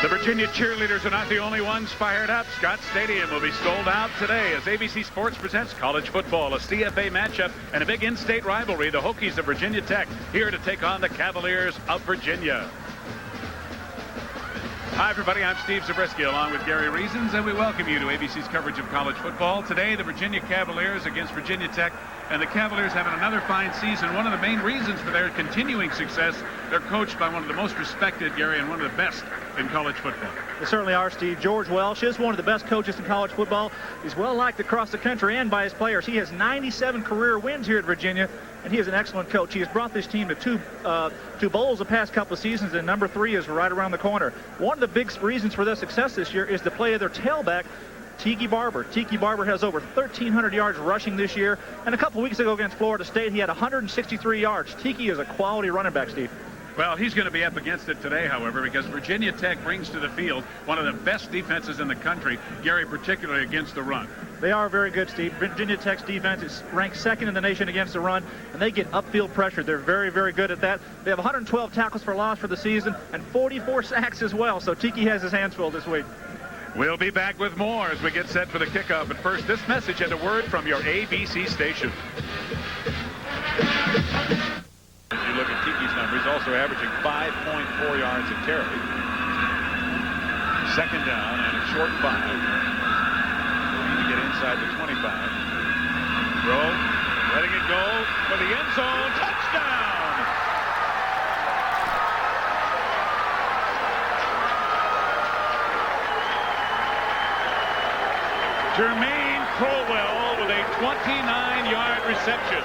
The Virginia cheerleaders are not the only ones fired up. Scott Stadium will be sold out today as ABC Sports presents college football, a CFA matchup, and a big in-state rivalry. The Hokies of Virginia Tech here to take on the Cavaliers of Virginia. Hi, everybody. I'm Steve Zabriskie along with Gary Reasons, and we welcome you to ABC's coverage of college football. Today, the Virginia Cavaliers against Virginia Tech, and the Cavaliers having another fine season. One of the main reasons for their continuing success, they're coached by one of the most respected, Gary, and one of the best in college football. They certainly are, Steve. George Welsh is one of the best coaches in college football. He's well liked across the country and by his players. He has 97 career wins here at Virginia, and he is an excellent coach. He has brought this team to two bowls the past couple of seasons, and number 3 is right around the corner. One of the big reasons for their success this year is the play of their tailback, Tiki Barber. Tiki Barber has over 1,300 yards rushing this year, and a couple weeks ago against Florida State, he had 163 yards. Tiki is a quality running back, Steve. Well, he's going to be up against it today, however, because Virginia Tech brings to the field one of the best defenses in the country, Gary, particularly against the run. They are very good, Steve. Virginia Tech's defense is ranked second in the nation against the run, and they get upfield pressure. They're very, very good at that. They have 112 tackles for loss for the season and 44 sacks as well, so Tiki has his hands full this week. We'll be back with more as we get set for the kickoff. But first, this message and a word from your ABC station. As you look at Tiki's numbers, also averaging 5.4 yards a carry. Second down and a short 5. Need to get inside the 25. Throw, letting it go for the end zone. Touchdown! Jermaine Crowell with a 29-yard reception.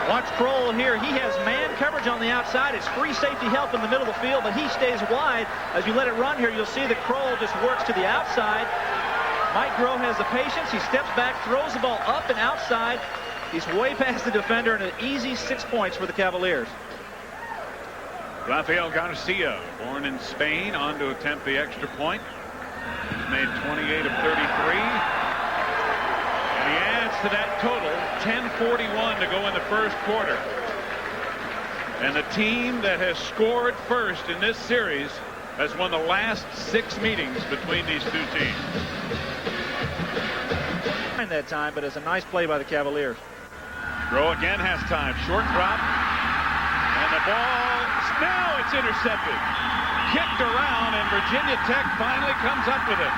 Watch Crowell here. He has man coverage on the outside. It's free safety help in the middle of the field, but he stays wide. As you let it run here, you'll see that Crowell just works to the outside. Mike Groh has the patience. He steps back, throws the ball up and outside. He's way past the defender, and an easy 6 points for the Cavaliers. Rafael Garcia, born in Spain, on to attempt the extra point. He's made 28 of 33. And he adds to that total 10:41 to go in the first quarter. And the team that has scored first in this series has won the last 6 meetings between these two teams. That time, but it's a nice play by the Cavaliers. Groh again has time. Short drop. And the ball, now it's intercepted. Kicked around, and Virginia Tech finally comes up with it.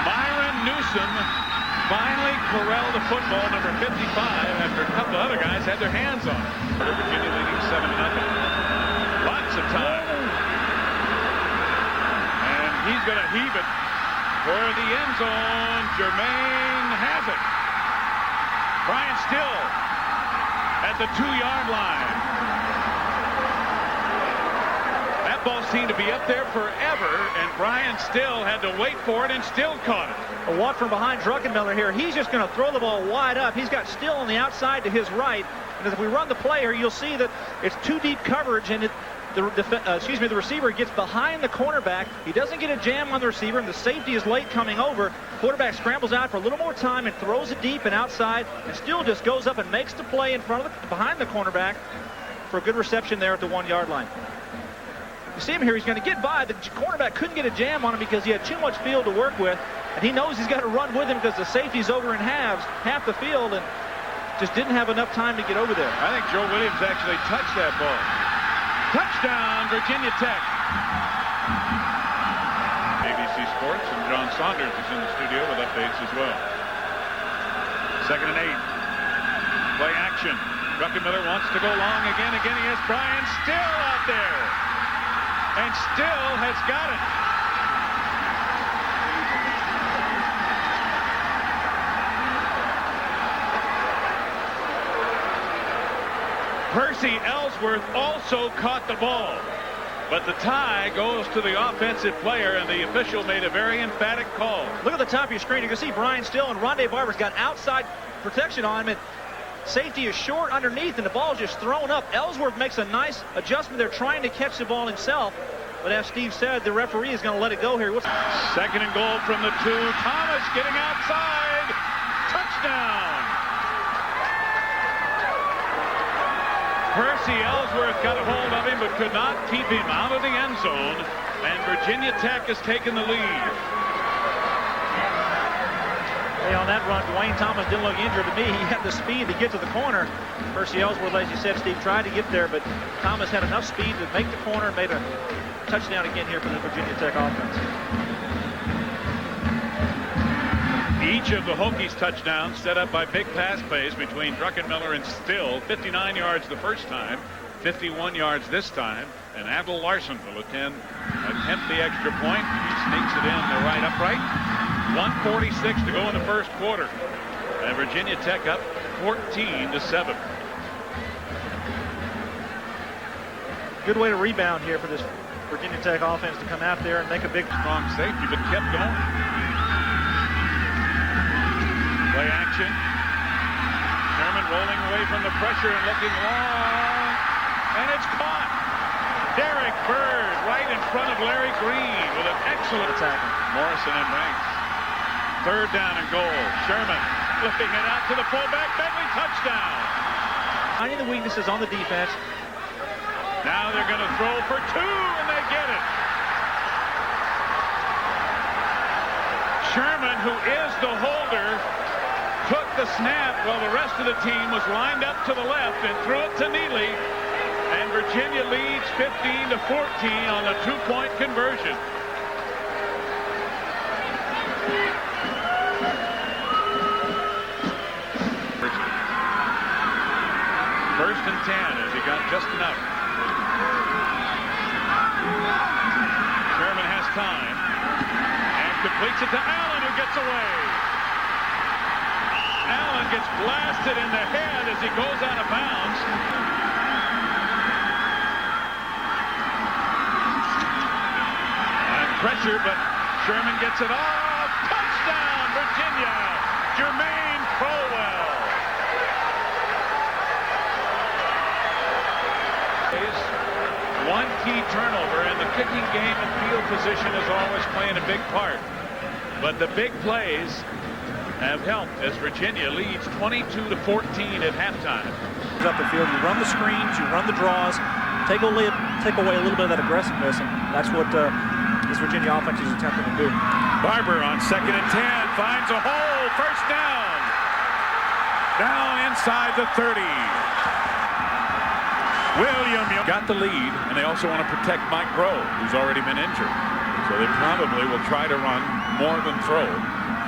Myron Newsom finally corralled the football, number 55, after a couple other guys had their hands on it. Virginia leading 7-0. Lots of time. And he's going to heave it for the end zone. Jermaine has it. Brian Still at the 2-yard line. That ball seemed to be up there forever, and Brian Still had to wait for it and still caught it. A walk from behind Druckenmiller here. He's just going to throw the ball wide up. He's got Still on the outside to his right. And as we run the play here, you'll see that it's too deep coverage, and the receiver gets behind the cornerback. He doesn't get a jam on the receiver, and the safety is late coming over. Quarterback scrambles out for a little more time and throws it deep and outside, and Still just goes up and makes the play in front of behind the cornerback for a good reception there at the 1-yard line. You see him here. He's going to get by. The cornerback couldn't get a jam on him because he had too much field to work with, and he knows he's got to run with him because the safety's over in half the field, and just didn't have enough time to get over there. I think Joe Williams actually touched that ball. Touchdown, Virginia Tech. ABC Sports, and John Saunders is in the studio with updates as well. 2nd and 8. Play action. Druckenmiller wants to go long again. He has Brian Still out there. And Still has got it. Percy Ellsworth also caught the ball, but the tie goes to the offensive player, and the official made a very emphatic call. Look at the top of your screen. You can see Brian Still, and Rondé Barber's got outside protection on him, and safety is short underneath, and the ball is just thrown up. Ellsworth makes a nice adjustment. They're trying to catch the ball himself, but as Steve said, the referee is going to let it go here. 2nd and goal from the 2. Thomas getting outside. Touchdown. Percy Ellsworth got a hold of him but could not keep him out of the end zone, and Virginia Tech has taken the lead. Hey, on that run, Dwayne Thomas didn't look injured to me. He had the speed to get to the corner. Percy Ellsworth, as you said, Steve, tried to get there, but Thomas had enough speed to make the corner and made a touchdown again here for the Virginia Tech offense. Each of the Hokies' touchdowns set up by big pass plays between Druckenmiller and Still. 59 yards the first time, 51 yards this time, and Abdul Larson will attempt the extra point. He sneaks it in the right upright. 1:46 to go in the first quarter, and Virginia Tech up 14-7. Good way to rebound here for this Virginia Tech offense to come out there and make a big Strong safety, but kept going. Play action. Sherman rolling away from the pressure and looking long, and it's caught. Derek Bird right in front of Larry Green with an excellent tackle. Morrison and Ranks. Third down and goal. Sherman flipping it out to the fullback. Bentley, touchdown. Finding the weaknesses on the defense. Now they're going to throw for two, and they get it. Sherman, who is the holder, took the snap while the rest of the team was lined up to the left and threw it to Neely. And Virginia leads 15-14 on the two-point conversion. First and 10 as he got just enough. Sherman has time and completes it to Allen, who gets away. Allen gets blasted in the head as he goes out of bounds. And pressure, but Sherman gets it off. Touchdown, Virginia. Jermaine Crowell. One key turnover, and the kicking game and field position is always playing a big part. But the big plays have helped as Virginia leads 22-14 at halftime. Up the field, you run the screens, you run the draws, take away a little bit of that aggressiveness, and that's what this Virginia offense is attempting to do. Barber on 2nd and 10 finds a hole. First down. Down inside the 30. William got the lead, and they also want to protect Mike Grove, who's already been injured. So they probably will try to run more than throw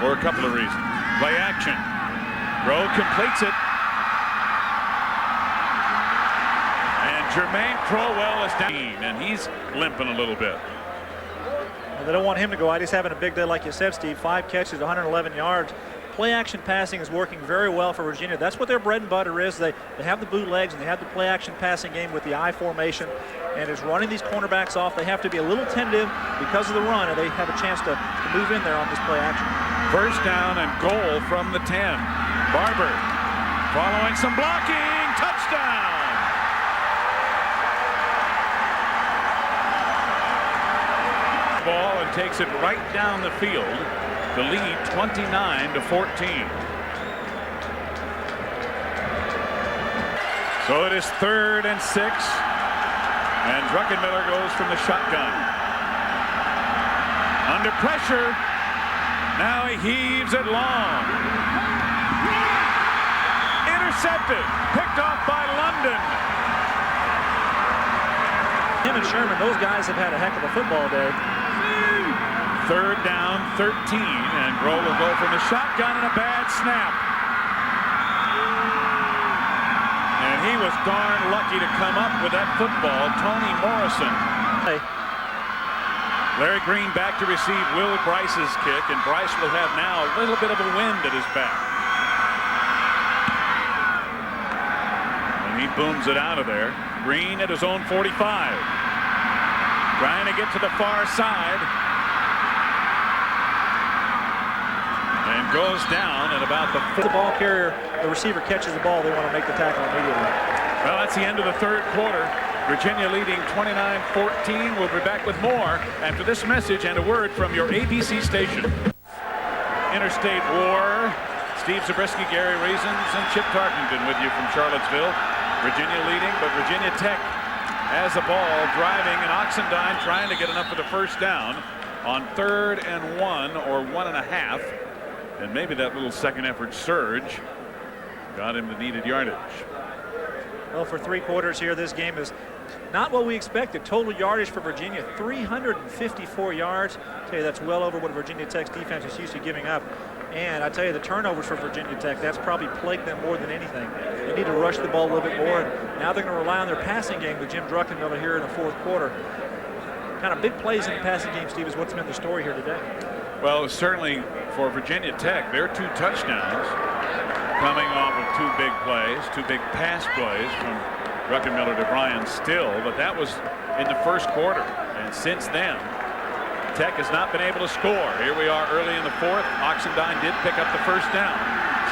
for a couple of reasons. Play action. Grove completes it. And Jermaine Crowell is down, and he's limping a little bit. Well, they don't want him to go out. He's having a big day, like you said, Steve. 5 catches, 111 yards. Play action passing is working very well for Virginia. That's what their bread and butter is. They have the bootlegs and they have the play action passing game with the I formation, and is running these cornerbacks off. They have to be a little tentative because of the run, and they have a chance to move in there on this play action. First down and goal from the 10. Barber following some blocking. Touchdown. Ball and takes it right down the field. The lead 29-14. So it is 3rd and 6. And Druckenmiller goes from the shotgun. Under pressure. Now he heaves it long. Intercepted. Picked off by London. Him and Sherman, those guys have had a heck of a football day. 3rd down, 13, and Grove will go from the shotgun and a bad snap. And he was darn lucky to come up with that football. Tony Morrison. Larry Green back to receive Will Bryce's kick, and Bryce will have now a little bit of a wind at his back. And he booms it out of there. Green at his own 45. Trying to get to the far side. And goes down at about the ball carrier, the receiver catches the ball, they want to make the tackle immediately. Well, that's the end of the 3rd quarter. Virginia leading 29-14. We'll be back with more after this message and a word from your ABC station. Interstate War. Steve Zabriskie, Gary Reasons, and Chip Tarkington with you from Charlottesville. Virginia leading, but Virginia Tech has the ball driving, and Oxendine trying to get enough for the first down on 3rd and 1 or 1.5. And maybe that little second effort surge got him the needed yardage. Well, for 3 quarters here, this game is not what we expected. Total yardage for Virginia, 354 yards. I tell you, that's well over what Virginia Tech's defense is used to giving up. And I tell you, the turnovers for Virginia Tech, that's probably plagued them more than anything. They need to rush the ball a little bit more. And now they're going to rely on their passing game with Jim Druckenmiller here in the 4th quarter. Kind of big plays in the passing game, Steve, is what's been the story here today. Well, certainly for Virginia Tech, their 2 touchdowns coming off of 2 big plays, 2 big pass plays from Druckenmiller to Brian Still, but that was in the 1st quarter. And since then, Tech has not been able to score. Here we are early in the 4th. Oxendine did pick up the first down.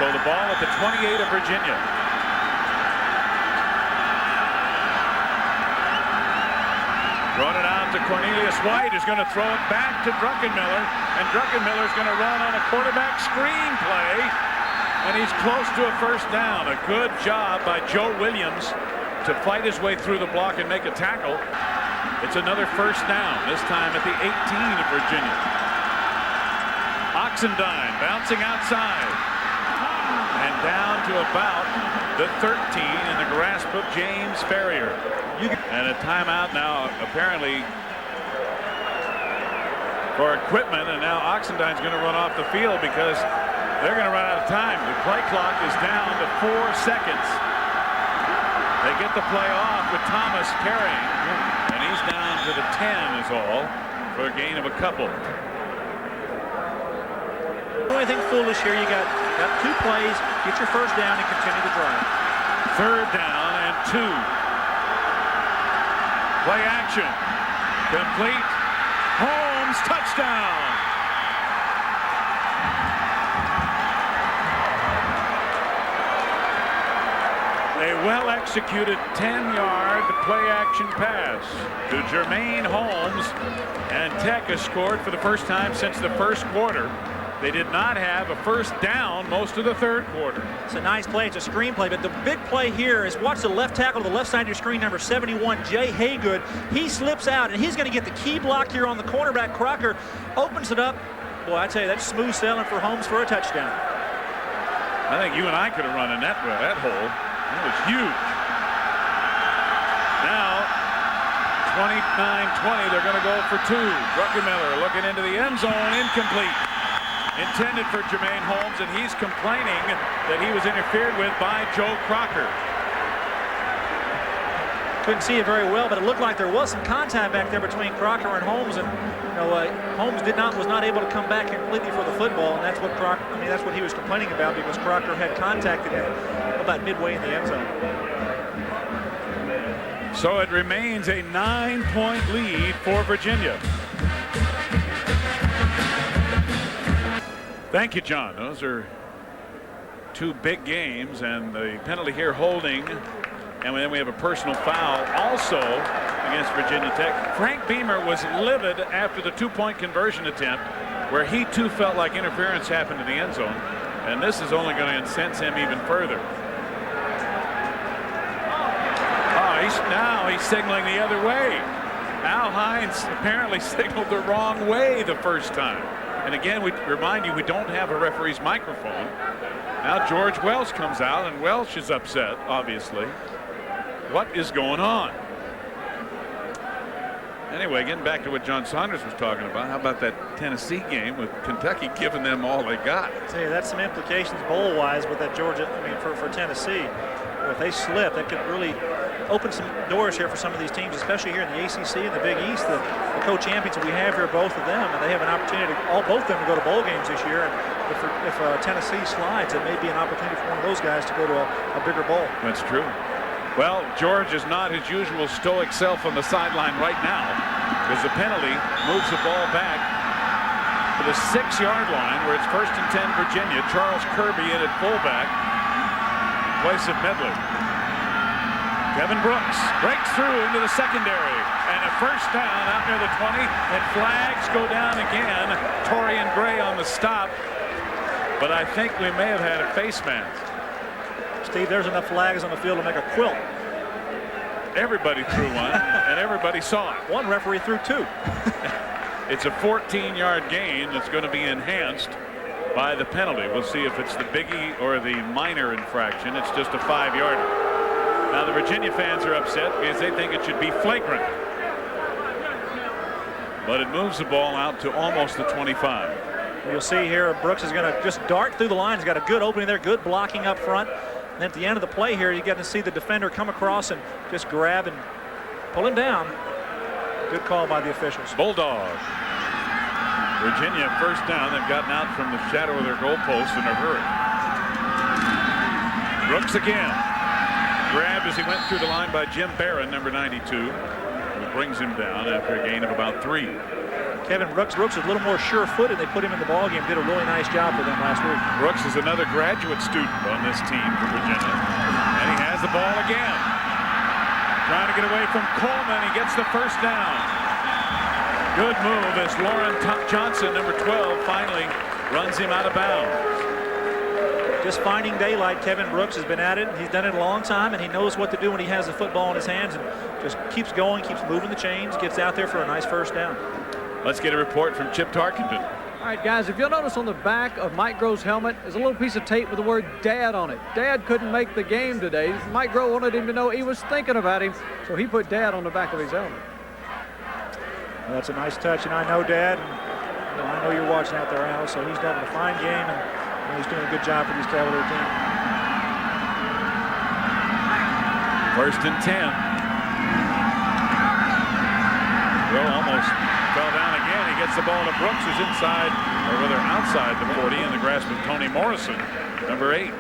So the ball at the 28 of Virginia. Brought it out to Cornelius White, who's going to throw it back to Druckenmiller, and Druckenmiller is going to run on a quarterback screen play, and he's close to a first down. A good job by Joe Williams to fight his way through the block and make a tackle. It's another first down, this time at the 18 of Virginia. Oxendine bouncing outside and down to about the 13 in the grasp of James Ferrier. And a timeout now apparently for equipment, and now Oxendine's going to run off the field because they're going to run out of time. The play clock is down to 4 seconds. They get the play off with Thomas carrying, and he's down to the 10 is all for a gain of a couple. Anything foolish here, you got 2 plays, get your first down and continue the drive. 3rd down and 2. Play action. Complete. Holmes, touchdown. A well-executed 10-yard play-action pass to Jermaine Holmes, and Tech has scored for the first time since the 1st quarter. They did not have a first down most of the 3rd quarter. It's a nice play. It's a screen play, but the big play here is watch the left tackle to the left side of your screen, number 71, Jay Haygood. He slips out, and he's going to get the key block here on the cornerback. Crocker opens it up. Boy, I tell you, that's smooth sailing for Holmes for a touchdown. I think you and I could have run in that hole. That was huge. Now, 29-20, they're going to go for 2. Druckenmiller looking into the end zone, incomplete. Intended for Jermaine Holmes, and he's complaining that he was interfered with by Joe Crocker. Couldn't see it very well, but it looked like there was some contact back there between Crocker and Holmes, and Holmes was not able to come back completely for the football, and that's what that's what he was complaining about, because Crocker had contacted him about midway in the end zone. So it remains a 9-point lead for Virginia. Thank you, John. Those are 2 big games, and the penalty here holding, and then we have a personal foul also against Virginia Tech. Frank Beamer was livid after the 2-point conversion attempt, where he too felt like interference happened in the end zone, and this is only going to incense him even further. Now he's signaling the other way. Al Hines apparently signaled the wrong way the first time. And again, we remind you, we don't have a referee's microphone. Now George Welsh comes out, and Welsh is upset, obviously. What is going on? Anyway, getting back to what John Saunders was talking about, how about that Tennessee game with Kentucky giving them all they got? See, that's some implications bowl-wise with that Georgia, for Tennessee. If they slip, that could really open some doors here for some of these teams, especially here in the ACC and the Big East. The co-champions that we have here, both of them, and they have an opportunity, both of them, to go to bowl games this year. And if Tennessee slides, it may be an opportunity for one of those guys to go to a bigger bowl. That's true. Well, George is not his usual stoic self on the sideline right now, because the penalty moves the ball back to the 6-yard line, where it's 1st and 10 Virginia. Charles Kirby in at fullback, place of Medley. Kevin Brooks breaks through into the secondary, and a first down out near the 20, and flags go down again. Torian Gray on the stop, but I think we may have had a face mask. Steve, there's enough flags on the field to make a quilt. everybody threw one, and everybody saw it. One referee threw two. It's a 14-yard gain that's going to be enhanced by the penalty. We'll see if it's the biggie or the minor infraction. It's just a 5-yarder. Now the Virginia fans are upset because they think it should be flagrant. But it moves the ball out to almost the 25. You'll see here Brooks is going to just dart through the line. He's got a good opening there, good blocking up front. And then at the end of the play here, you get to see the defender come across and just grab and pull him down. Good call by the officials. Bulldog. Virginia first down. They've gotten out from the shadow of their goalpost in a hurry. Brooks again. Grabbed as he went through the line by Jim Barron, number 92. Who brings him down after a gain of about 3. Kevin Brooks is a little more sure-footed. They put him in the ballgame. Did a really nice job for them last week. Brooks is another graduate student on this team for Virginia. And he has the ball again. Trying to get away from Coleman. He gets the first down. Good move as Lauren Johnson, number 12, finally runs him out of bounds. Just finding daylight. Kevin Brooks has been at it. He's done it a long time, and he knows what to do when he has the football in his hands, and just keeps going, keeps moving the chains, gets out there for a nice first down. Let's get a report from Chip Tarkenton. All right, guys, if you'll notice on the back of Mike Grove's helmet is a little piece of tape with the word Dad on it. Dad couldn't make the game today. Mike Grove wanted him to know he was thinking about him, so he put Dad on the back of his helmet. Well, that's a nice touch, and I know Dad. And I know you're watching out there, Al, so he's having a fine game, and he's doing a good job for this Cavalier team. First and 10. Grove almost fell down again. He gets the ball to Brooks, who's inside, or rather outside the 40, in the grasp of Tony Morrison, number 8.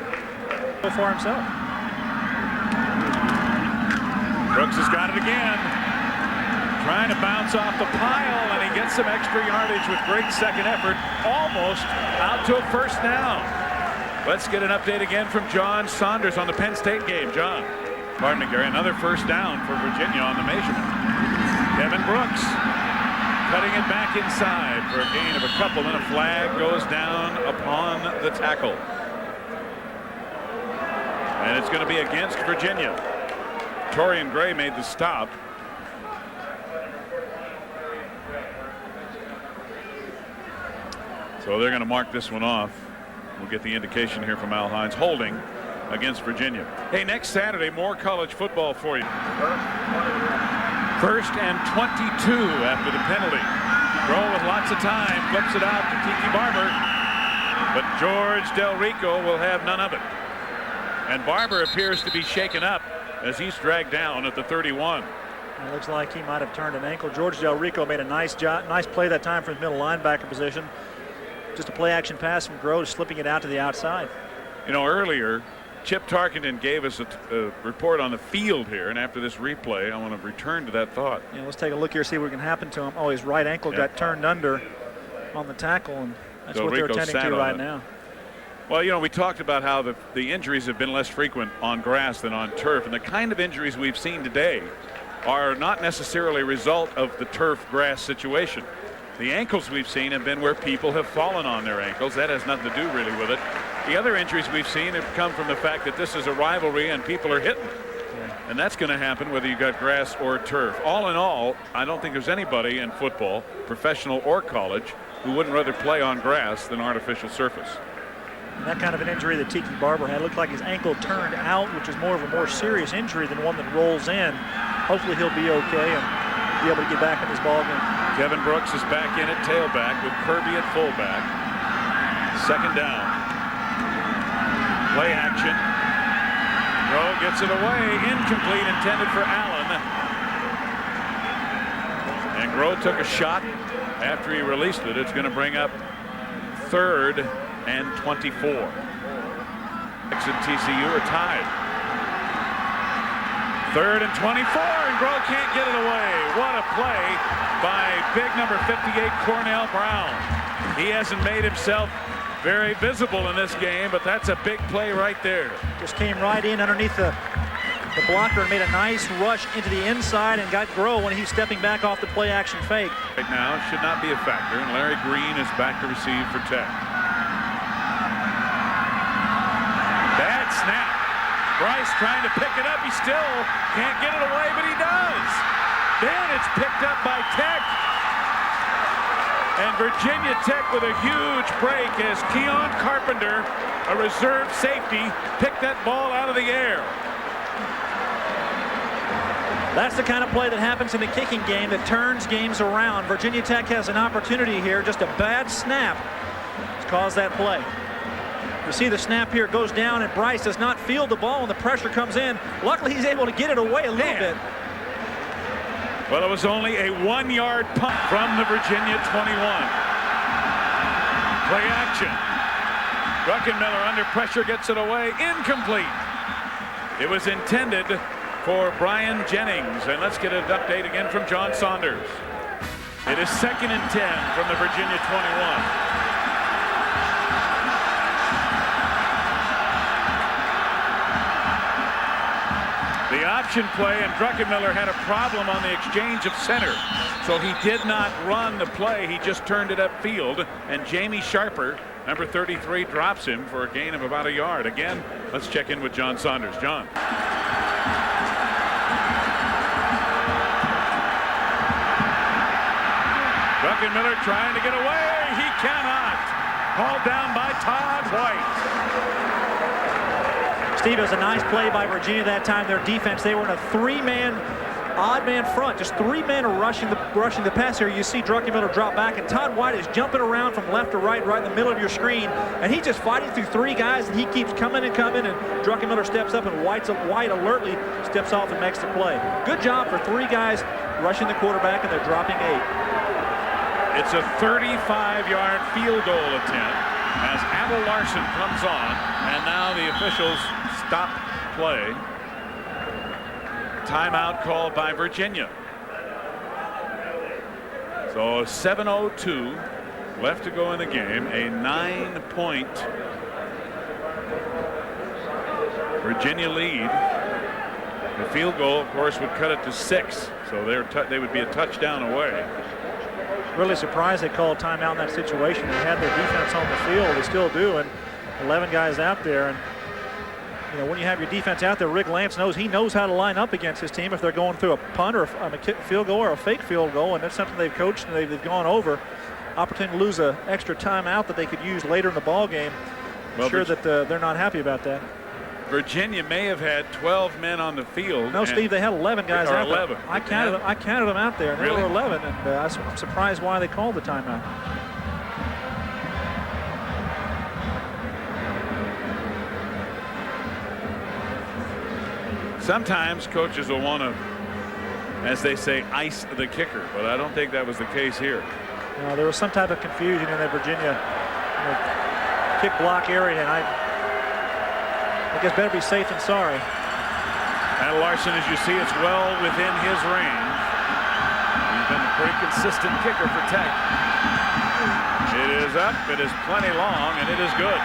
For himself. Brooks has got it again. Trying to bounce off the pile, and he gets some extra yardage with great second effort. Almost out to a first down. Let's get an update again from John Saunders on the Penn State game. John. Pardon me, Gary. Another first down for Virginia on the measurement. Kevin Brooks cutting it back inside for a gain of a couple, and a flag goes down upon the tackle. And it's going to be against Virginia. Torian Gray made the stop. So they're going to mark this one off. We'll get the indication here from Al Hines. Holding against Virginia. Hey, next Saturday, more college football for you. First and 22 after the penalty. Grove with lots of time, flips it out to Tiki Barber. But George Del Rico will have none of it. And Barber appears to be shaken up as he's dragged down at the 31. It looks like he might have turned an ankle. George Del Rico made a nice play that time from his middle linebacker position. Just a play action pass from Grove, slipping it out to the outside. You know, earlier, Chip Tarkenton gave us a report on the field here, and after this replay, I want to return to that thought. Yeah, let's take a look here, see what can happen to him. Oh, his right ankle got turned under on the tackle, and that's Del what they're Rico attending sat to on right it. now. Well, you know, we talked about how the injuries have been less frequent on grass than on turf, and the kind of injuries we've seen today are not necessarily a result of the turf grass situation. The ankles we've seen have been where people have fallen on their ankles. That has nothing to do really with it. The other injuries we've seen have come from the fact that this is a rivalry and people are hitting. Yeah. And that's going to happen whether you got grass or turf. All in all, I don't think there's anybody in football, professional or college, who wouldn't rather play on grass than artificial surface. And that kind of an injury that Tiki Barber had looked like his ankle turned out, which is more of a more serious injury than one that rolls in. Hopefully he'll be okay and be able to get back in this ballgame. Kevin Brooks is back in at tailback with Kirby at fullback. Second down. Play action. Grove gets it away. Incomplete, intended for Allen. And Grove took a shot after he released it. It's going to bring up 3rd and 24. X and TCU are tied. 3rd and 24, and Grove can't get it away. What a play by big number 58, Cornell Brown. He hasn't made himself very visible in this game, but that's a big play right there. Just came right in underneath the blocker and made a nice rush into the inside and got Grove when he's stepping back off the play action fake. Right now should not be a factor, and Larry Green is back to receive for Tech. Bad snap. Bryce trying to pick it up. He still can't get it away, but he does. Then it's picked up by Tech. And Virginia Tech with a huge break as Keon Carpenter, a reserve safety, picked that ball out of the air. That's the kind of play that happens in the kicking game that turns games around. Virginia Tech has an opportunity here. Just a bad snap has caused that play. You see the snap here goes down, and Bryce does not field the ball when the pressure comes in. Luckily, he's able to get it away a little bit. Well, it was only a 1-yard punt from the Virginia 21. Play action. Druckenmiller under pressure gets it away. Incomplete. It was intended for Brian Jennings. And let's get an update again from John Saunders. It is 2nd and 10 from the Virginia 21. The option play, and Druckenmiller had a problem on the exchange of center. So he did not run the play. He just turned it upfield. And Jamie Sharper, number 33, drops him for a gain of about a yard. Again, let's check in with John Saunders. John. Druckenmiller trying to get away. He cannot. Hauled down by Todd White. Steve, it was a nice play by Virginia that time. Their defense, they were in a 3-man, odd-man front. Just 3 men are rushing the pass here. You see Druckenmiller drop back, and Todd White is jumping around from left to right in the middle of your screen. And he's just fighting through 3 guys, and he keeps coming and coming. And Druckenmiller steps up, and White alertly steps off and makes the play. Good job for 3 guys rushing the quarterback, and they're dropping 8. It's a 35-yard field goal attempt as Adel Larson comes on, and now the officials stop play. Timeout called by Virginia. So 7:02 left to go in the game. A 9-point Virginia lead. The field goal, of course, would cut it to 6. So they would be a touchdown away. Really surprised they called timeout in that situation. They had their defense on the field. They still do, and 11 guys out there. And you know, when you have your defense out there, Rick Lance knows how to line up against his team if they're going through a punt or a field goal or a fake field goal, and that's something they've coached and they've gone over. Opportunity to lose an extra timeout that they could use later in the ball game. I'm sure that they're not happy about that. Virginia may have had 12 men on the field. No, Steve, they had 11 guys out 11. there. I counted them out there, and really? There were 11, and I'm surprised why they called the timeout. Sometimes coaches will want to, as they say, ice the kicker, but I don't think that was the case here. There was some type of confusion in that Virginia kick block area, and I guess better be safe than sorry. And Larson, as you see, it's well within his range. He's been a pretty consistent kicker for Tech. It is up, it is plenty long, and it is good.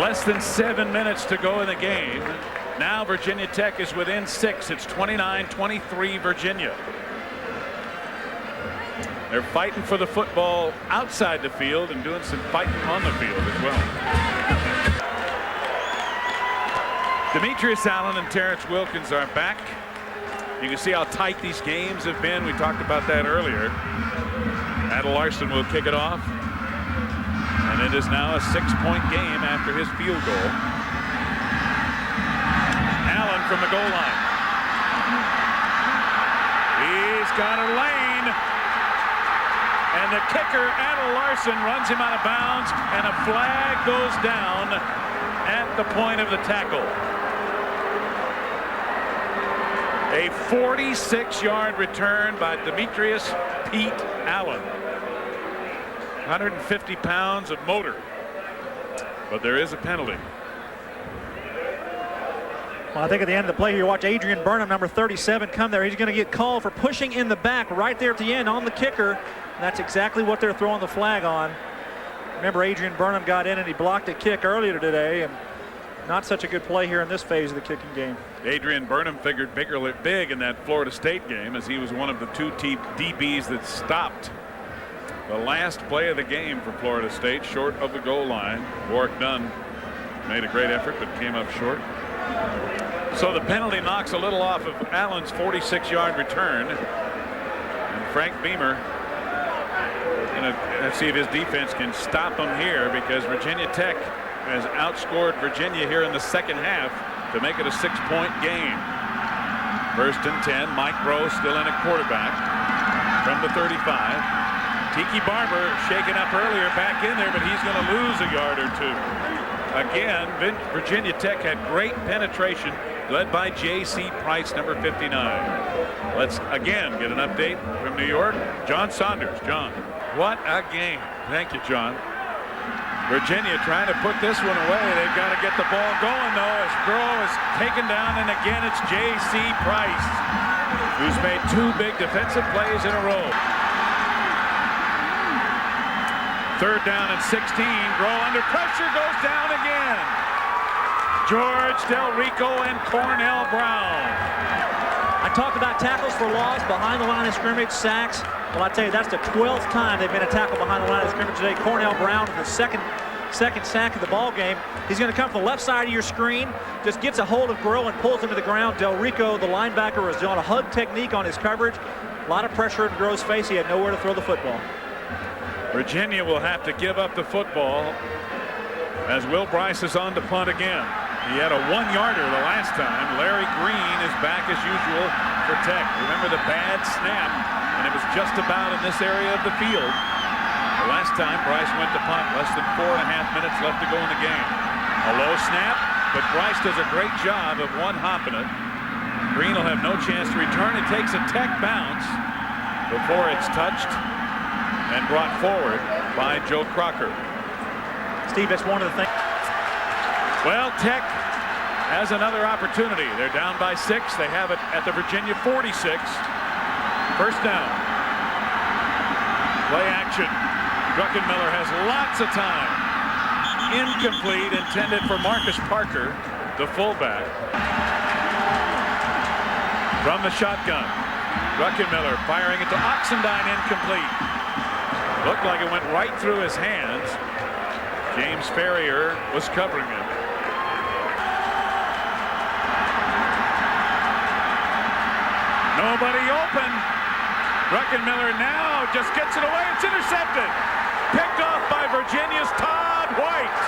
Less than 7 minutes to go in the game. Now Virginia Tech is within 6. It's 29-23 Virginia. They're fighting for the football outside the field and doing some fighting on the field as well. Demetrius Allen and Terrence Wilkins are back. You can see how tight these games have been. We talked about that earlier. Adel Larson will kick it off. And it is now a 6-point game after his field goal. Allen from the goal line. He's got a lane. And the kicker, Adel Larson, runs him out of bounds. And a flag goes down at the point of the tackle. A 46-yard return by Demetrius Pete Allen. 150 pounds of motor. But there is a penalty. Well, I think at the end of the play here, you watch Adrian Burnham, number 37, come there. He's going to get called for pushing in the back right there at the end on the kicker. And that's exactly what they're throwing the flag on. Remember, Adrian Burnham got in and he blocked a kick earlier today, and not such a good play here in this phase of the kicking game. Adrian Burnham figured big in that Florida State game, as he was one of the 2 DBs that stopped the last play of the game for Florida State, short of the goal line. Warwick Dunn made a great effort but came up short. So the penalty knocks a little off of Allen's 46-yard return. And Frank Beamer, let's see if his defense can stop him here, because Virginia Tech has outscored Virginia here in the second half to make it a 6-point game. 1st and 10. Mike Rowe still in at quarterback from the 35. Tiki Barber shaken up earlier, back in there, but he's going to lose a yard or two. Again, Virginia Tech had great penetration, led by J.C. Price, number 59. Let's again get an update from New York. John Saunders. John. What a game. Thank you, John. Virginia trying to put this one away. They've got to get the ball going, though, as Groh is taken down, and again it's J.C. Price, who's made 2 big defensive plays in a row. 3rd down and 16. Groh under pressure, goes down again. George Del Rico and Cornell Brown. I talked about tackles for loss behind the line of scrimmage, sacks. Well, I tell you, that's the 12th time they've been a tackle behind the line of scrimmage today. Cornell Brown with the second sack of the ball game. He's going to come from the left side of your screen, just gets a hold of Groh and pulls him to the ground. Del Rico, the linebacker, was doing a hug technique on his coverage. A lot of pressure in Groh's face. He had nowhere to throw the football. Virginia will have to give up the football as Will Bryce is on to punt again. He had a 1-yarder the last time. Larry Green is back as usual for Tech. Remember the bad snap, and it was just about in this area of the field. The last time Bryce went to punt, less than 4.5 minutes left to go in the game. A low snap, but Bryce does a great job of one-hopping it. Green will have no chance to return. It takes a Tech bounce before it's touched and brought forward by Joe Crocker. Steve, that's one of the things. Well, Tech has another opportunity. They're down by 6. They have it at the Virginia 46. 1st down. Play action. Druckenmiller has lots of time. Incomplete, intended for Marcus Parker, the fullback. From the shotgun, Druckenmiller firing it to Oxendine, incomplete. Looked like it went right through his hands. James Ferrier was covering it. Nobody open. Druckenmiller now just gets it away. It's intercepted. Picked off by Virginia's Todd White.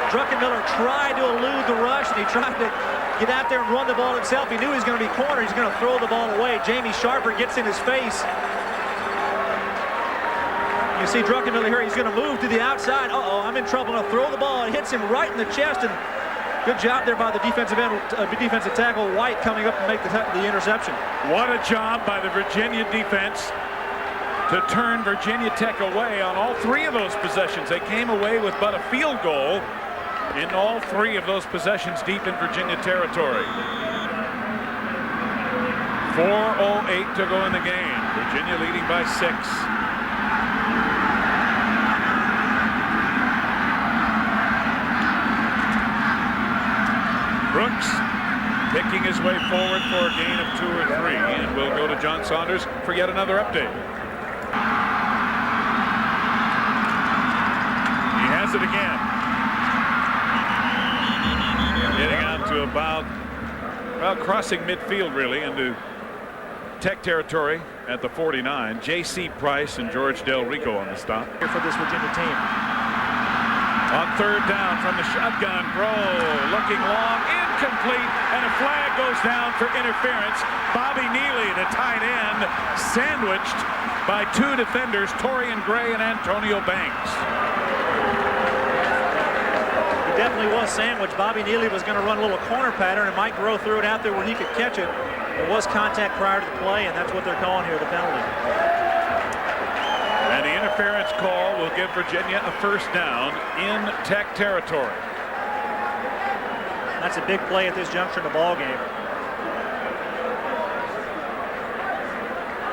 Druckenmiller tried to elude the rush, and he tried to get out there and run the ball himself. He knew he was going to be cornered. He's going to throw the ball away. Jamie Sharper gets in his face. You see Druckenmiller here. He's going to move to the outside. Uh-oh, I'm in trouble. I'm going to throw the ball. It hits him right in the chest, and good job there by the defensive tackle White coming up and make the interception. What a job by the Virginia defense to turn Virginia Tech away on all 3 of those possessions. They came away with but a field goal in all 3 of those possessions deep in Virginia territory. 4:08 to go in the game. Virginia leading by 6. Brooks picking his way forward for a gain of 2 or 3, and we'll go to John Saunders for yet another update. He has it again. Getting out to about, well, crossing midfield really into Tech territory at the 49. J.C. Price and George Del Rico on the stop. Here for this Virginia team. On 3rd down from the shotgun, Groh looking long, incomplete, and a flag goes down for interference. Bobby Neely, the tight end, sandwiched by 2 defenders, Torian Gray and Antonio Banks. He definitely was sandwiched. Bobby Neely was going to run a little corner pattern, and Mike Groh threw it out there where he could catch it. There was contact prior to the play, and that's what they're calling here, the penalty. And the interference call will give Virginia a 1st down in Tech territory. That's a big play at this juncture in the ball game.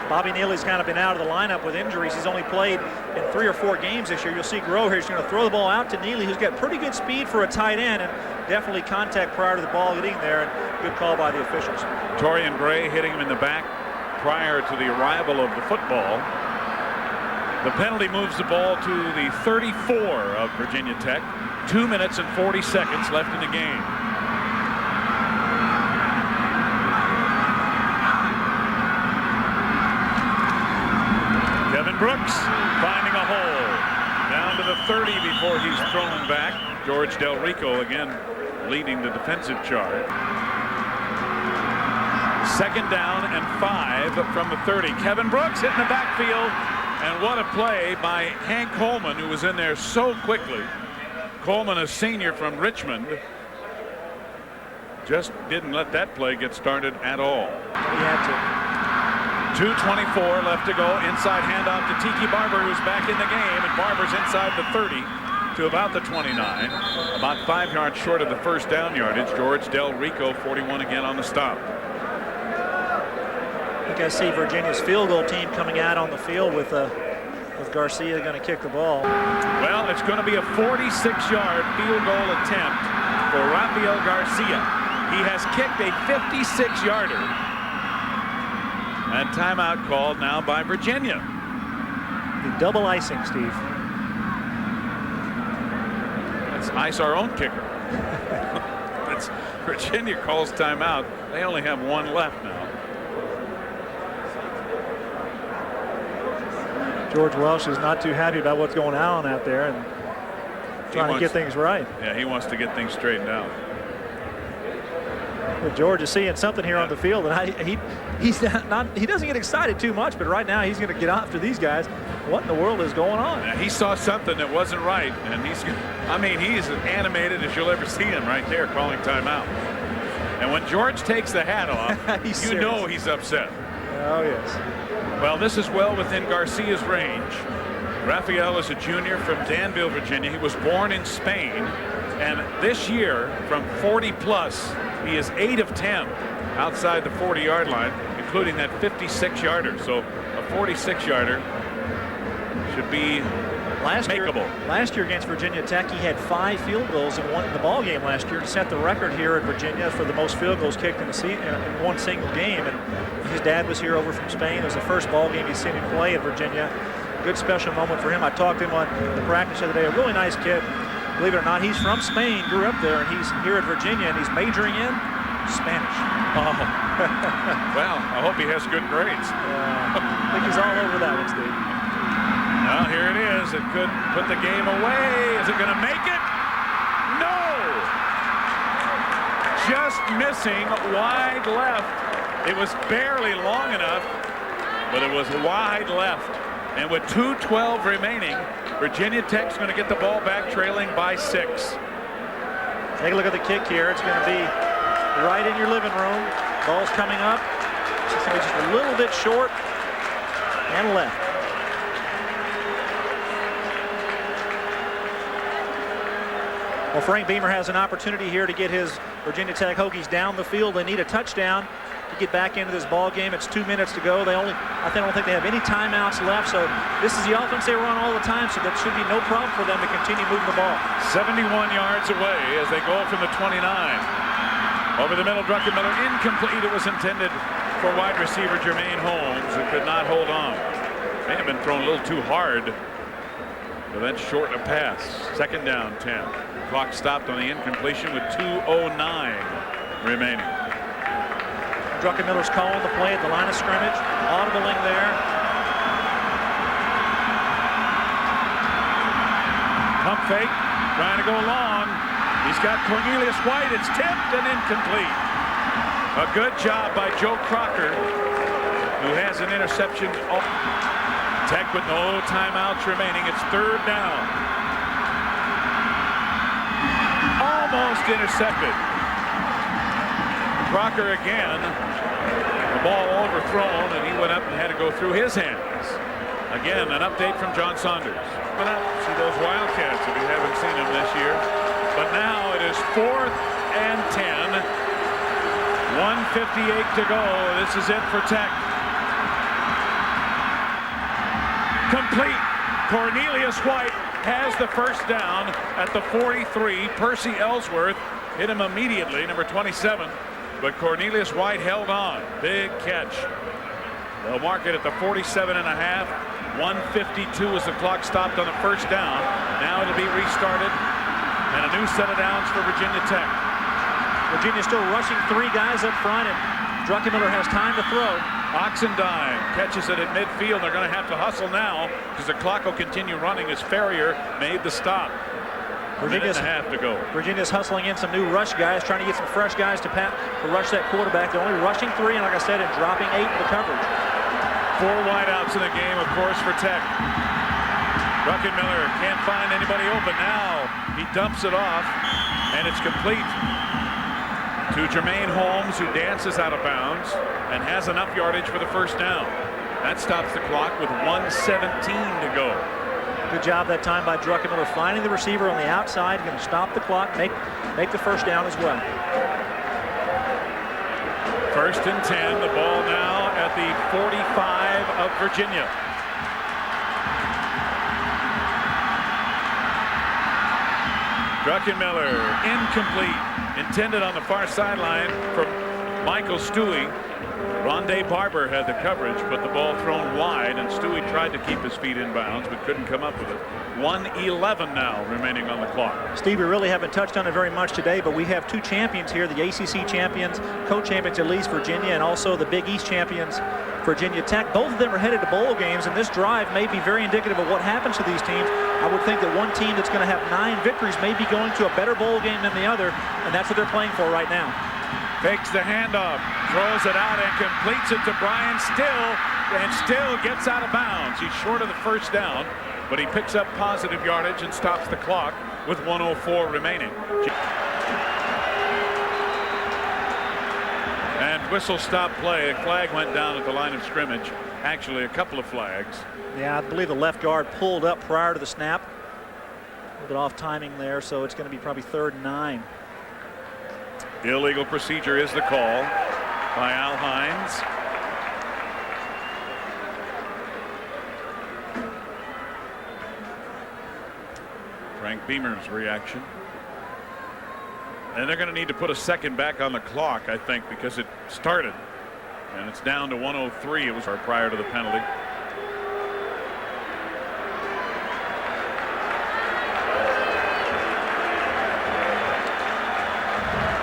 Bobby Neely's kind of been out of the lineup with injuries. He's only played in 3 or 4 games this year. You'll see Groh here. He's going to throw the ball out to Neely, who's got pretty good speed for a tight end, and definitely contact prior to the ball getting there, and good call by the officials. Torian Gray hitting him in the back prior to the arrival of the football. The penalty moves the ball to the 34 of Virginia Tech. 2 minutes and 40 seconds left in the game. Kevin Brooks finding a hole. Down to the 30 before he's thrown back. George Del Rico again leading the defensive charge. Second down and 5 from the 30. Kevin Brooks hitting the backfield. And what a play by Hank Coleman, who was in there so quickly. Coleman, a senior from Richmond, just didn't let that play get started at all. He had to. 2:24 left to go. Inside handoff to Tiki Barber, who's back in the game. And Barber's inside the 30 to about the 29. About 5 yards short of the first down yardage. George Del Rico, 41 again on the stop. I think I see Virginia's field goal team coming out on the field with Garcia going to kick the ball. Well, it's going to be a 46-yard field goal attempt for Rafael Garcia. He has kicked a 56-yarder. And timeout called now by Virginia. The double icing, Steve. Let's ice our own kicker. Virginia calls timeout. They only have one left now. George Welsh is not too happy about what's going on out there and trying to get things right. Yeah, he wants to get things straightened out. Well, George is seeing something here on the field, and he doesn't get excited too much, but right now he's going to get after these guys. What in the world is going on? Yeah, he saw something that wasn't right, and he's as animated as you'll ever see him right there calling timeout. And when George takes the hat off, you know he's upset. Oh, yes. Well, this is well within Garcia's range. Rafael is a junior from Danville, Virginia. He was born in Spain, and this year from 40 plus, he is 8 of 10 outside the 40-yard line, including that 56-yarder. So a 46-yarder should be makeable. Last year against Virginia Tech, he had 5 field goals in the ball game last year to set the record here at Virginia for the most field goals kicked in one single game. And his dad was here over from Spain. It was the first ball game he's seen him play at Virginia. Good special moment for him. I talked to him on the practice the other day. A really nice kid. Believe it or not, he's from Spain, grew up there, and he's here at Virginia, and he's majoring in Spanish. Oh. Well, I hope he has good grades. I think he's all over that one, Steve. Well, here it is. It could put the game away. Is it going to make it? No! Just missing wide left. It was barely long enough, but it was wide left. And with 2:12 remaining, Virginia Tech's going to get the ball back, trailing by 6. Take a look at the kick here. It's going to be right in your living room. Ball's coming up. It's going to be just a little bit short and left. Well, Frank Beamer has an opportunity here to get his Virginia Tech Hokies down the field. They need a touchdown to get back into this ball game. It's 2 minutes to go. I don't think they have any timeouts left. So this is the offense they run all the time. So that should be no problem for them to continue moving the ball. 71 yards away as they go from the 29. Over the middle, Druckenmiller incomplete. It was intended for wide receiver Jermaine Holmes, who could not hold on. May have been thrown a little too hard. But then short a pass. Second down, 10. Clock stopped on the incompletion with 2:09 remaining. Druckenmiller's calling the play at the line of scrimmage. Audibling there. Pump fake, trying to go long. He's got Cornelius White. It's tipped and incomplete. A good job by Joe Crocker, who has an interception. Tech with no timeouts remaining. It's third down. Almost intercepted. Crocker again. The ball overthrown, and he went up and had to go through his hands. Again, an update from John Saunders. But see those Wildcats if you haven't seen them this year. But now it is 4th and 10. 1:58 to go. This is it for Tech. Complete. Cornelius White has the first down at the 43. Percy Ellsworth hit him immediately, number 27. But Cornelius White held on. Big catch. They'll mark it at the 47.5. 1:52 as the clock stopped on the first down. Now it'll be restarted, and a new set of downs for Virginia Tech. Virginia still rushing 3 guys up front, and Druckenmiller has time to throw. Oxendine catches it at midfield. They're going to have to hustle now because the clock will continue running as Ferrier made the stop. Virginia's half to go. Virginia's hustling in some new rush guys, trying to get some fresh guys to rush that quarterback. They're only rushing 3, and like I said, and dropping 8 in the coverage. 4 wideouts in the game, of course, for Tech. Druckenmiller can't find anybody open. Now he dumps it off, and it's complete to Jermaine Holmes, who dances out of bounds and has enough yardage for the first down. That stops the clock with 1:17 to go. Good job that time by Druckenmiller, finding the receiver on the outside, going to stop the clock, make the first down as well. 1st and 10, the ball now at the 45 of Virginia. Druckenmiller, incomplete, intended on the far sideline from Michael Stewie. Rondé Barber had the coverage, but the ball thrown wide, and Stewie tried to keep his feet in bounds, but couldn't come up with it. 1:11 now remaining on the clock. Steve, we really haven't touched on it very much today, but we have 2 champions here, the ACC champions, co-champions at least, Virginia, and also the Big East champions, Virginia Tech. Both of them are headed to bowl games, and this drive may be very indicative of what happens to these teams. I would think that one team that's going to have 9 victories may be going to a better bowl game than the other, and that's what they're playing for right now. Fakes the handoff, throws it out, and completes it to Brian Still, and Still gets out of bounds. He's short of the first down, but he picks up positive yardage and stops the clock with 1:04 remaining. And whistle stop play. A flag went down at the line of scrimmage. Actually, a couple of flags. Yeah, I believe the left guard pulled up prior to the snap. A little bit off timing there, so it's going to be probably 3rd and 9. Illegal procedure is the call by Al Hines. Frank Beamer's reaction. And they're going to need to put a second back on the clock, I think, because it started. And it's down to 1:03. It was prior to the penalty.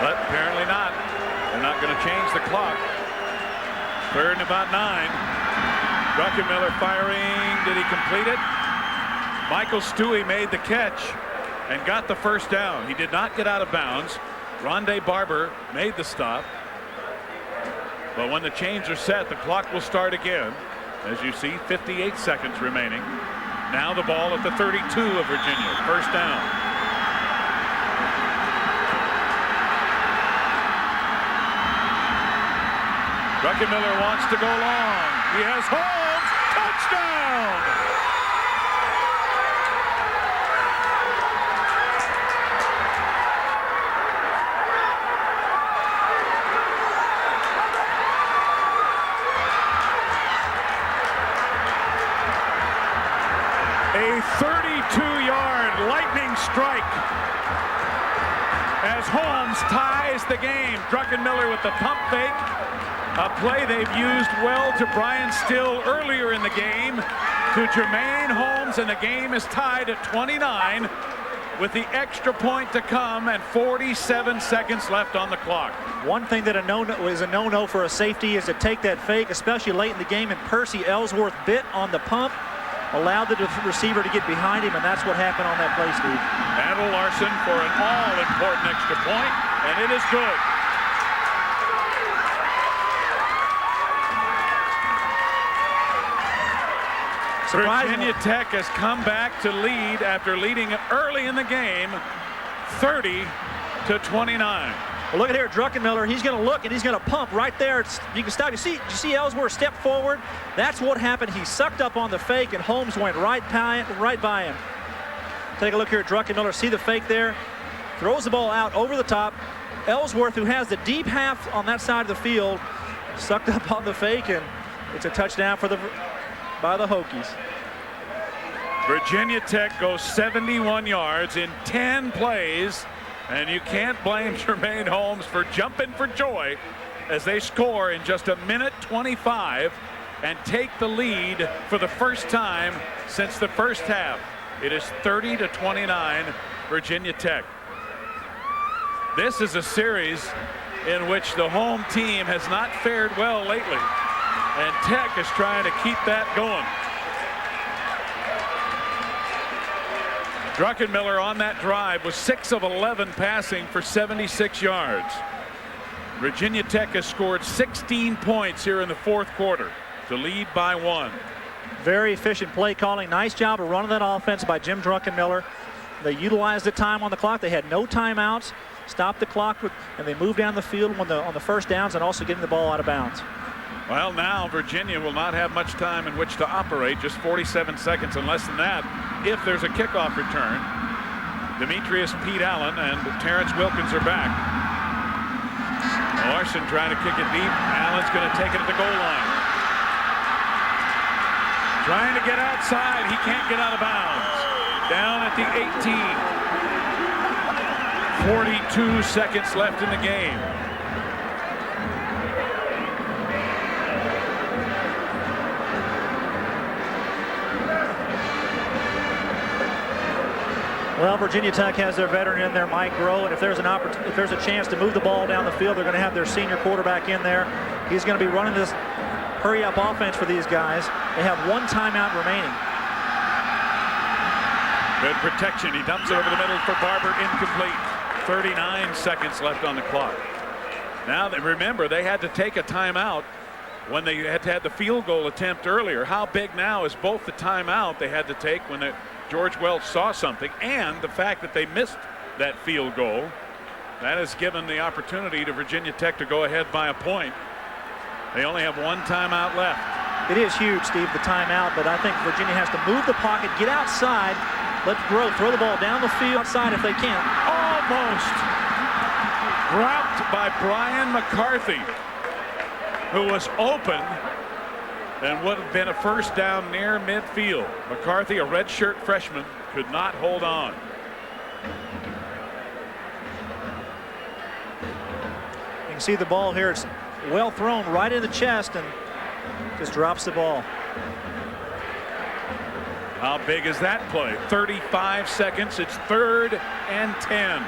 But apparently not. They're not going to change the clock. 3rd and about 9. Druckenmiller firing. Did he complete it? Michael Stewie made the catch and got the first down. He did not get out of bounds. Rondé Barber made the stop. But when the chains are set, the clock will start again. As you see, 58 seconds remaining. Now the ball at the 32 of Virginia. First down. Druckenmiller wants to go long. He has Holmes. Touchdown! A 32-yard lightning strike as Holmes ties the game. Druckenmiller with the pump fake. A play they've used well to Brian Still earlier in the game, to Jermaine Holmes, and the game is tied at 29 with the extra point to come and 47 seconds left on the clock. One thing that is a no-no for a safety is to take that fake, especially late in the game, and Percy Ellsworth bit on the pump, allowed the receiver to get behind him, and that's what happened on that play, Steve. Randall Larson for an all-important extra point, and it is good. Virginia Tech has come back to lead after leading early in the game, 30-29. Well, look at here, Druckenmiller. He's going to look and he's going to pump right there. You can stop. You see Ellsworth step forward. That's what happened. He sucked up on the fake, and Holmes went right by him. Take a look here at Druckenmiller. See the fake there? Throws the ball out over the top. Ellsworth, who has the deep half on that side of the field, sucked up on the fake, and it's a touchdown by the Hokies. Virginia Tech goes 71 yards in 10 plays, and you can't blame Jermaine Holmes for jumping for joy as they score in just 1:25 and take the lead for the first time since the first half. It is 30-29 Virginia Tech. This is a series in which the home team has not fared well lately, and Tech is trying to keep that going. Druckenmiller on that drive was 6 of 11 passing for 76 yards. Virginia Tech has scored 16 points here in the fourth quarter to lead by 1. Very efficient play calling. Nice job of running that offense by Jim Druckenmiller. They utilized the time on the clock. They had no timeouts. Stopped the clock, and they moved down the field on the first downs and also getting the ball out of bounds. Well, now Virginia will not have much time in which to operate, just 47 seconds and less than that if there's a kickoff return. Demetrius Pete Allen and Terrence Wilkins are back. Larson trying to kick it deep. Allen's going to take it at the goal line. Trying to get outside. He can't get out of bounds. Down at the 18. 42 seconds left in the game. Well, Virginia Tech has their veteran in there, Mike Groh, and if there's a chance to move the ball down the field, they're going to have their senior quarterback in there. He's going to be running this hurry-up offense for these guys. They have 1 timeout remaining. Good protection. He dumps it over the middle for Barber, incomplete. 39 seconds left on the clock. Now, remember, they had to take a timeout when they had the field goal attempt earlier. How big now is both the timeout they had to take when George Welch saw something and the fact that they missed that field goal. That has given the opportunity to Virginia Tech to go ahead by a point. They only have 1 timeout left. It is huge, Steve, the timeout, but I think Virginia has to move the pocket, get outside, let Groh throw the ball down the field outside if they can. Almost dropped by Brian McCarthy, who was open and would have been a first down near midfield. McCarthy, a redshirt freshman, could not hold on. You can see the ball here. It's well thrown right in the chest and just drops the ball. How big is that play? 35 seconds. It's 3rd and 10.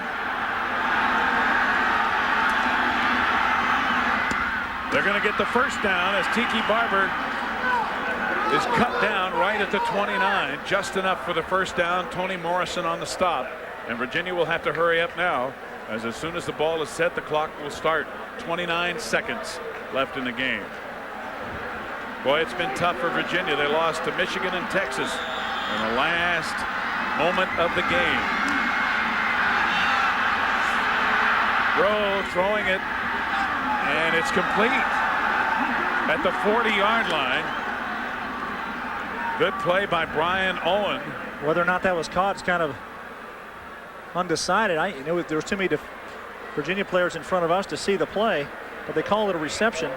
They're going to get the first down as Tiki Barber is cut down right at the 29. Just enough for the first down. Tony Morrison on the stop. And Virginia will have to hurry up now, as soon as the ball is set, the clock will start. 29 seconds left in the game. Boy, it's been tough for Virginia. They lost to Michigan and Texas in the last moment of the game. Groh throwing it, and it's complete at the 40-yard line. Good play by Brian Owen. Whether or not that was caught is kind of undecided. There was too many Virginia players in front of us to see the play, but they call it a reception.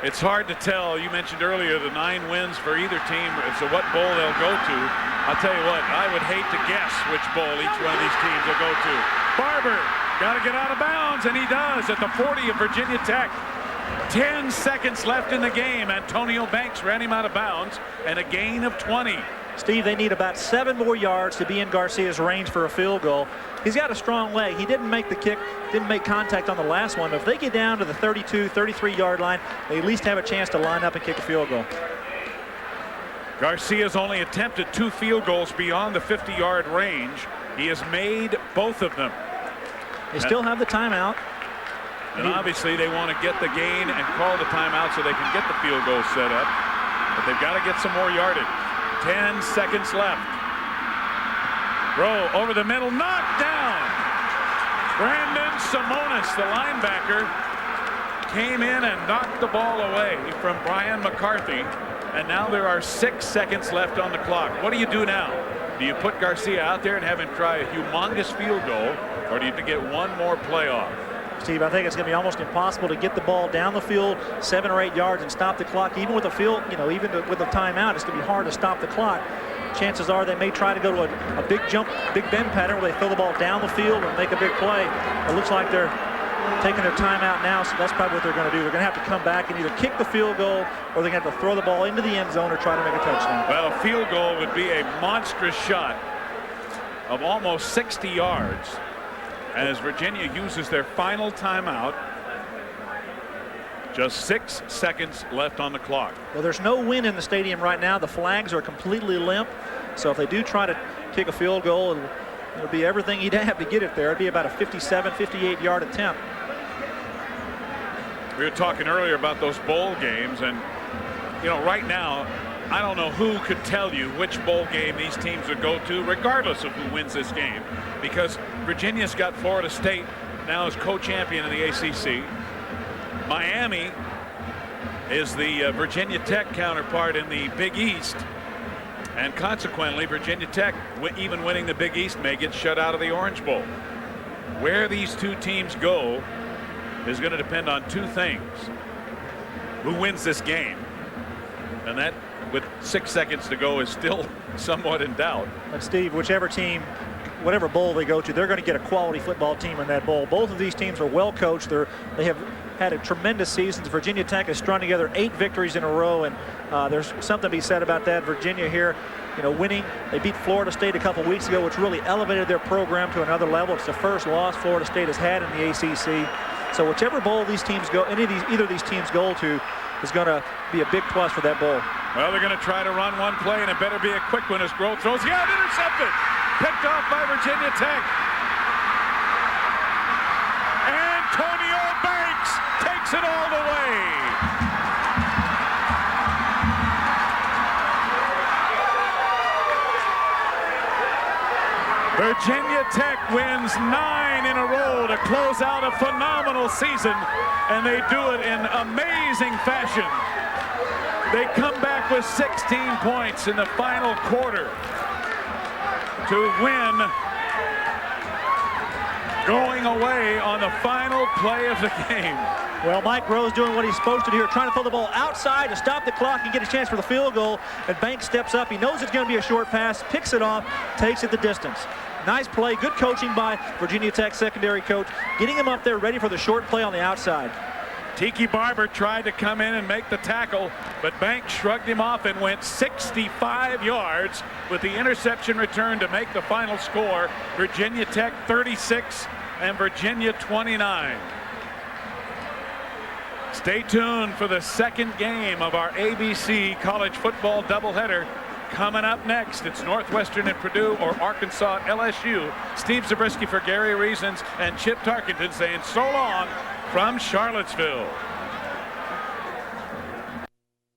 It's hard to tell. You mentioned earlier the 9 wins for either team. So what bowl they'll go to. I'll tell you what, I would hate to guess which bowl each one of these teams will go to. Barber got to get out of bounds, and he does at the 40 of Virginia Tech. 10 seconds left in the game. Antonio Banks ran him out of bounds, and a gain of 20. Steve, they need about 7 more yards to be in Garcia's range for a field goal. He's got a strong leg. He didn't make the kick, didn't make contact on the last one. But if they get down to the 32, 33-yard line, they at least have a chance to line up and kick a field goal. Garcia's only attempted 2 field goals beyond the 50-yard range. He has made both of them. They still have the timeout. And obviously they want to get the gain and call the timeout so they can get the field goal set up. But they've got to get some more yardage. 10 seconds left. Groh over the middle, knocked down. Brandon Simonis, the linebacker, came in and knocked the ball away from Brian McCarthy. And now there are 6 seconds left on the clock. What do you do now? Do you put Garcia out there and have him try a humongous field goal, or do you get one more play off? Steve, I think it's going to be almost impossible to get the ball down the field 7 or 8 yards and stop the clock. Even with the field, even with the timeout, it's going to be hard to stop the clock. Chances are they may try to go to a big jump, big bend pattern where they throw the ball down the field and make a big play. It looks like they're taking their timeout now, so that's probably what they're going to do. They're going to have to come back and either kick the field goal or they're going to have to throw the ball into the end zone or try to make a touchdown. Well, a field goal would be a monstrous shot of almost 60 yards as Virginia uses their final timeout. Just 6 seconds left on the clock. Well, there's no wind in the stadium right now. The flags are completely limp. So if they do try to kick a field goal, it'll be everything he'd have to get it there. It'd be about a 57, 58-yard attempt. We were talking earlier about those bowl games, and you know, right now, I don't know who could tell you which bowl game these teams would go to, regardless of who wins this game, because Virginia's got Florida State now as co-champion in the ACC. Miami is the Virginia Tech counterpart in the Big East, and consequently Virginia Tech, even winning the Big East, may get shut out of the Orange Bowl. Where these two teams go is going to depend on two things: who wins this game, and that, with 6 seconds to go, is still somewhat in doubt. But Steve, whichever team, whatever bowl they go to, they're going to get a quality football team in that bowl. Both of these teams are well coached. They have had a tremendous season. Virginia Tech has strung together 8 victories in a row, and there's something to be said about that. Virginia here, you know, winning. They beat Florida State a couple weeks ago, which really elevated their program to another level. It's the first loss Florida State has had in the ACC. So whichever bowl these teams go, either of these teams go to, is going to be a big plus for that bowl. Well, they're going to try to run one play, and it better be a quick one as Grove throws. Yeah, intercepted. Picked off by Virginia Tech. Antonio Banks takes it all the way. Virginia Tech wins 9 in a row to close out a phenomenal season, and they do it in amazing fashion. They come back with 16 points in the final quarter to win, going away on the final play of the game. Well, Mike Rose doing what he's supposed to do here, trying to throw the ball outside to stop the clock and get a chance for the field goal. And Banks steps up. He knows it's going to be a short pass, picks it off, takes it the distance. Nice play, good coaching by Virginia Tech secondary coach, getting him up there ready for the short play on the outside. Tiki Barber tried to come in and make the tackle, but Banks shrugged him off and went 65 yards with the interception return to make the final score. Virginia Tech 36 and Virginia 29. Stay tuned for the second game of our ABC college football doubleheader. Coming up next, it's Northwestern and Purdue, or Arkansas LSU. Steve Zabriskie for Gary Reasons and Chip Tarkenton saying so long from Charlottesville.